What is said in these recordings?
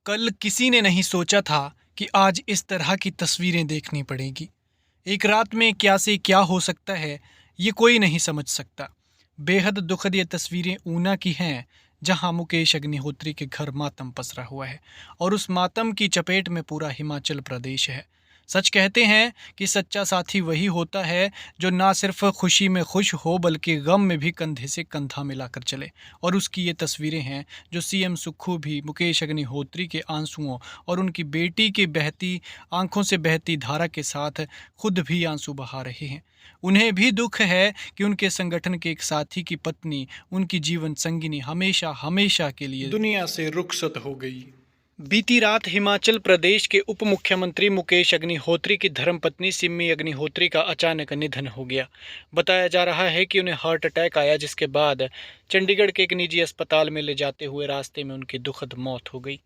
कल किसी ने नहीं सोचा था कि आज इस तरह की तस्वीरें देखनी पड़ेगी। एक रात में क्या से क्या हो सकता है, ये कोई नहीं समझ सकता। बेहद दुखद ये तस्वीरें ऊना की हैं, जहां मुकेश अग्निहोत्री के घर मातम पसरा हुआ है और उस मातम की चपेट में पूरा हिमाचल प्रदेश है। सच कहते हैं कि सच्चा साथी वही होता है जो ना सिर्फ खुशी में खुश हो बल्कि गम में भी कंधे से कंधा मिलाकर चले। और उसकी ये तस्वीरें हैं जो सीएम सुक्खू भी मुकेश अग्निहोत्री के आंसुओं और उनकी बेटी के बहती आंखों से बहती धारा के साथ खुद भी आंसू बहा रहे हैं। उन्हें भी दुख है कि उनके संगठन के एक साथी की पत्नी, उनकी जीवन संगिनी हमेशा हमेशा के लिए दुनिया से रुखसत हो गई। बीती रात हिमाचल प्रदेश के उप मुख्यमंत्री मुकेश अग्निहोत्री की धर्मपत्नी सिमी अग्निहोत्री का अचानक निधन हो गया। बताया जा रहा है कि उन्हें हार्ट अटैक आया, जिसके बाद चंडीगढ़ के एक निजी अस्पताल में ले जाते हुए रास्ते में उनकी दुखद मौत हो गई।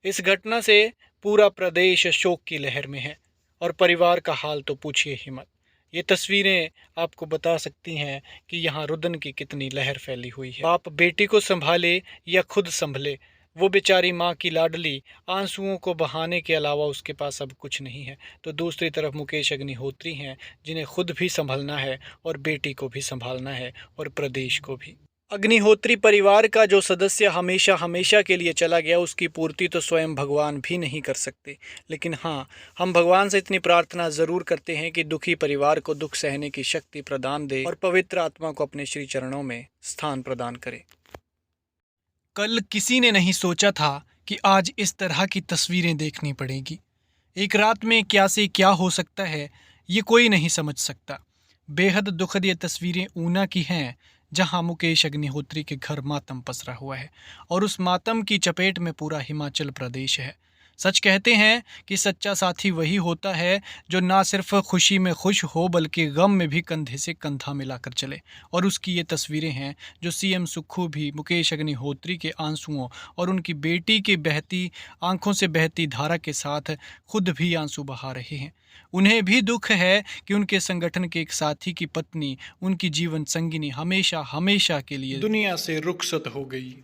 इस घटना से पूरा प्रदेश शोक की लहर में है और परिवार का हाल तो पूछिए ही मत। ये तस्वीरें आपको बता सकती हैं कि यहाँ रुदन की कितनी लहर फैली हुई है। बाप बेटी को संभाले या खुद संभले, वो बेचारी माँ की लाडली आंसुओं को बहाने के अलावा उसके पास अब कुछ नहीं है। तो दूसरी तरफ मुकेश अग्निहोत्री हैं, जिन्हें खुद भी संभलना है और बेटी को भी संभालना है और प्रदेश को भी। अग्निहोत्री परिवार का जो सदस्य हमेशा हमेशा के लिए चला गया, उसकी पूर्ति तो स्वयं भगवान भी नहीं कर सकते। लेकिन हाँ, हम भगवान से इतनी प्रार्थना ज़रूर करते हैं कि दुखी परिवार को दुख सहने की शक्ति प्रदान दे और पवित्र आत्मा को अपने श्री चरणों में स्थान प्रदान करे। कल किसी ने नहीं सोचा था कि आज इस तरह की तस्वीरें देखनी पड़ेगी। एक रात में क्या से क्या हो सकता है, ये कोई नहीं समझ सकता। बेहद दुखद ये तस्वीरें ऊना की हैं, जहां मुकेश अग्निहोत्री के घर मातम पसरा हुआ है और उस मातम की चपेट में पूरा हिमाचल प्रदेश है। सच कहते हैं कि सच्चा साथी वही होता है जो ना सिर्फ खुशी में खुश हो बल्कि गम में भी कंधे से कंधा मिलाकर चले। और उसकी ये तस्वीरें हैं जो सीएम सुक्खू भी मुकेश अग्निहोत्री के आंसुओं और उनकी बेटी के बहती आंखों से बहती धारा के साथ खुद भी आंसू बहा रहे हैं। उन्हें भी दुख है कि उनके संगठन के एक साथी की पत्नी, उनकी जीवन संगिनी हमेशा हमेशा के लिए दुनिया से रुखसत हो गई।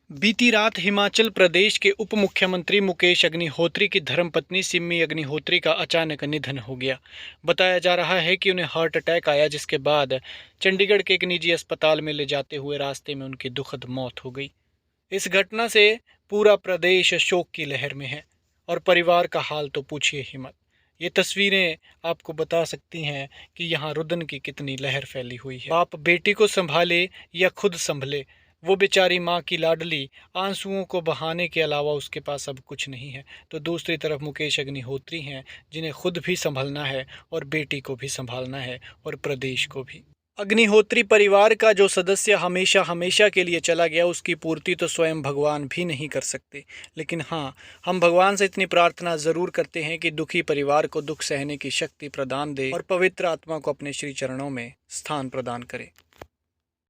बीती रात हिमाचल प्रदेश के उप मुख्यमंत्री मुकेश अग्निहोत्री की धर्मपत्नी सिमी अग्निहोत्री का अचानक निधन हो गया। बताया जा रहा है कि उन्हें हार्ट अटैक आया, जिसके बाद चंडीगढ़ के एक निजी अस्पताल में ले जाते हुए रास्ते में उनकी दुखद मौत हो गई। इस घटना से पूरा प्रदेश शोक की लहर में है और परिवार का हाल तो पूछिए ही मत। ये तस्वीरें आपको बता सकती हैं कि यहाँ रुदन की कितनी लहर फैली हुई है। बाप बेटी को संभाले या खुद संभले, वो बेचारी माँ की लाडली आंसुओं को बहाने के अलावा उसके पास अब कुछ नहीं है। तो दूसरी तरफ मुकेश अग्निहोत्री हैं, जिन्हें खुद भी संभलना है और बेटी को भी संभालना है और प्रदेश को भी। अग्निहोत्री परिवार का जो सदस्य हमेशा हमेशा के लिए चला गया, उसकी पूर्ति तो स्वयं भगवान भी नहीं कर सकते। लेकिन हाँ, हम भगवान से इतनी प्रार्थना ज़रूर करते हैं कि दुखी परिवार को दुख सहने की शक्ति प्रदान दे और पवित्र आत्मा को अपने श्री चरणों में स्थान प्रदान करे।